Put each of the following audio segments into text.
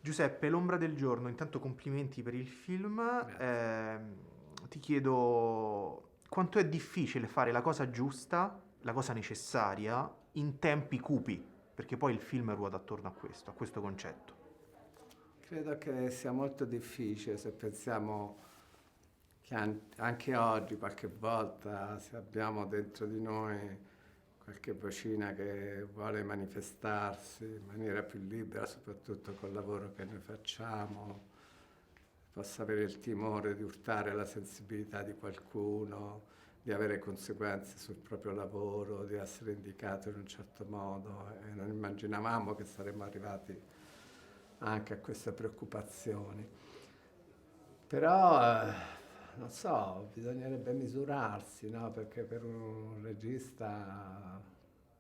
Giuseppe, L'ombra del giorno, intanto complimenti per il film. Grazie. Ti chiedo quanto è difficile fare la cosa giusta, la cosa necessaria, in tempi cupi, perché poi il film ruota attorno a questo concetto. Credo che sia molto difficile se pensiamo che anche oggi, qualche volta, se abbiamo dentro di noi qualche vocina che vuole manifestarsi in maniera più libera, soprattutto col lavoro che noi facciamo, possa avere il timore di urtare la sensibilità di qualcuno, di avere conseguenze sul proprio lavoro, di essere indicato in un certo modo e non immaginavamo che saremmo arrivati anche a queste preoccupazioni. Però, non so, bisognerebbe misurarsi, no? Perché per un regista,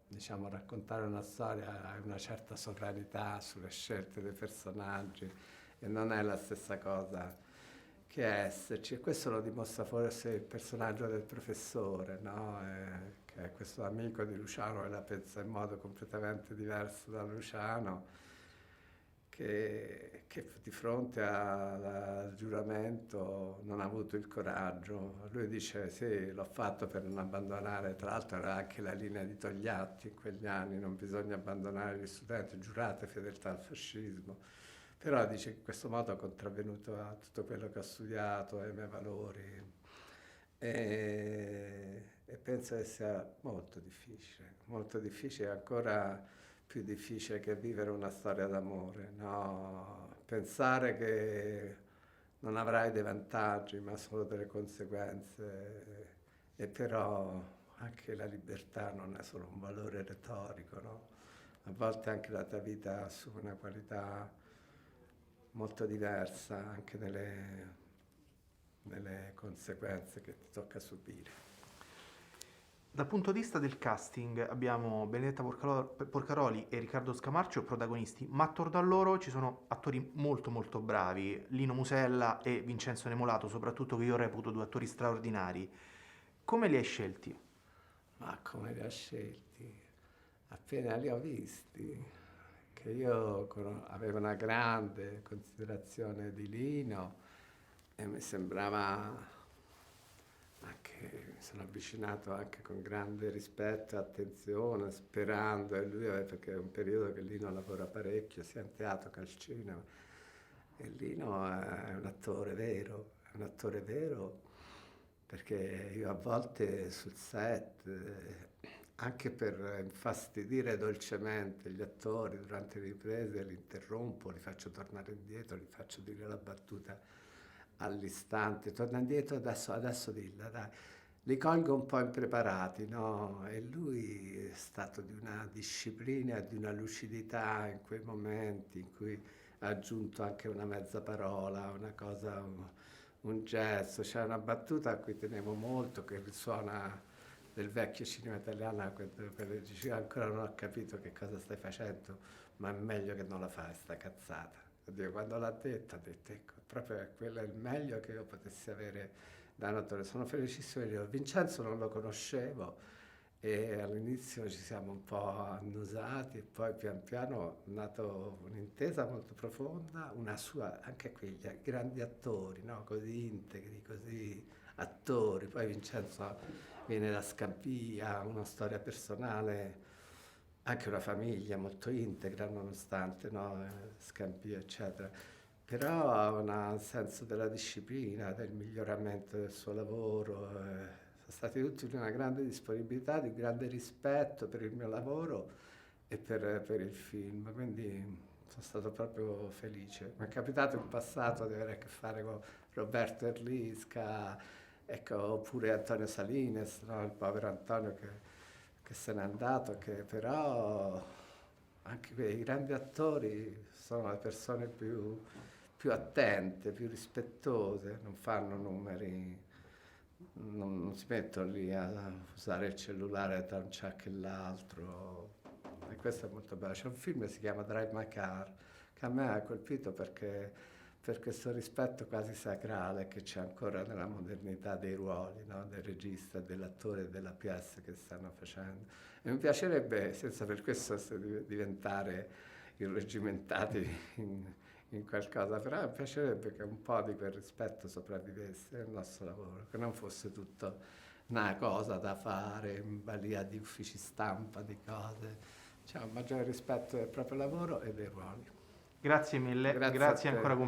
diciamo, raccontare una storia ha una certa sovranità sulle scelte dei personaggi e non è la stessa cosa che esserci. E questo lo dimostra forse il personaggio del professore, no? Che è questo amico di Luciano che la pensa in modo completamente diverso da Luciano, che di fronte al giuramento non ha avuto il coraggio. Lui dice sì, l'ho fatto per non abbandonare, tra l'altro era anche la linea di Togliatti in quegli anni, non bisogna abbandonare gli studenti, giurate fedeltà al fascismo. Però dice che in questo modo ha contravvenuto a tutto quello che ho studiato, ai miei valori. E penso che sia molto difficile, ancora più difficile che vivere una storia d'amore, no? Pensare che non avrai dei vantaggi, ma solo delle conseguenze, e però anche la libertà non è solo un valore retorico, no? A volte anche la tua vita assume una qualità molto diversa anche nelle conseguenze che ti tocca subire. Dal punto di vista del casting abbiamo Benedetta Porcaroli e Riccardo Scamarcio protagonisti, ma attorno a loro ci sono attori molto molto bravi, Lino Musella e Vincenzo Nemolato, soprattutto che io reputo due attori straordinari. Come li hai scelti? Ma come li ha scelti? Appena li ho visti, che io avevo una grande considerazione di Lino e mi sembrava anche, mi sono avvicinato anche con grande rispetto e attenzione, sperando, e lui, perché è un periodo che Lino lavora parecchio, sia in teatro che al cinema, e Lino è un attore vero, è un attore vero perché io a volte sul set, anche per infastidire dolcemente gli attori durante le riprese, li interrompo, li faccio tornare indietro, li faccio dire la battuta all'istante, torna indietro adesso dilla, dai. Li colgo un po' impreparati, no? E lui è stato di una disciplina, di una lucidità in quei momenti in cui ha aggiunto anche una mezza parola, una cosa, un gesto. C'è una battuta a cui tenevo molto che risuona del vecchio cinema italiano, quando diceva ancora non ho capito che cosa stai facendo, ma è meglio che non la fai sta cazzata. Oddio, quando l'ha detto, ha detto, ecco, proprio quello è il meglio che io potessi avere da un attore. Sono felicissimo di dirlo. Vincenzo non lo conoscevo e all'inizio ci siamo un po' annusati e poi pian piano è nata un'intesa molto profonda, una sua, anche quegli grandi attori, no? Così integri, così attori. Poi Vincenzo viene da Scampia, una storia personale, anche una famiglia molto integra nonostante, no? Scampia, eccetera. Però ha un senso della disciplina, del miglioramento del suo lavoro. Sono stati tutti di una grande disponibilità, di grande rispetto per il mio lavoro e per il film, quindi sono stato proprio felice. Mi è capitato in passato di avere a che fare con Roberto Erlisca, ecco, oppure Antonio Salines, no? Il povero Antonio che se n'è andato, che però anche quei grandi attori sono le persone più attente, più rispettose, non fanno numeri, non si mettono lì a usare il cellulare tra un ciak e l'altro. E questo è molto bello. C'è un film che si chiama Drive My Car, che a me ha colpito perché per questo rispetto quasi sacrale che c'è ancora nella modernità dei ruoli, no? Del regista, dell'attore e della pièce che stanno facendo. E mi piacerebbe, senza per questo diventare irreggimentati in, in qualcosa, però mi piacerebbe che un po' di quel rispetto sopravvivesse nel nostro lavoro, che non fosse tutto una cosa da fare, in balia di uffici stampa, di cose. C'è un maggiore rispetto del proprio lavoro e dei ruoli. Grazie mille, Grazie a grazie te. ancora.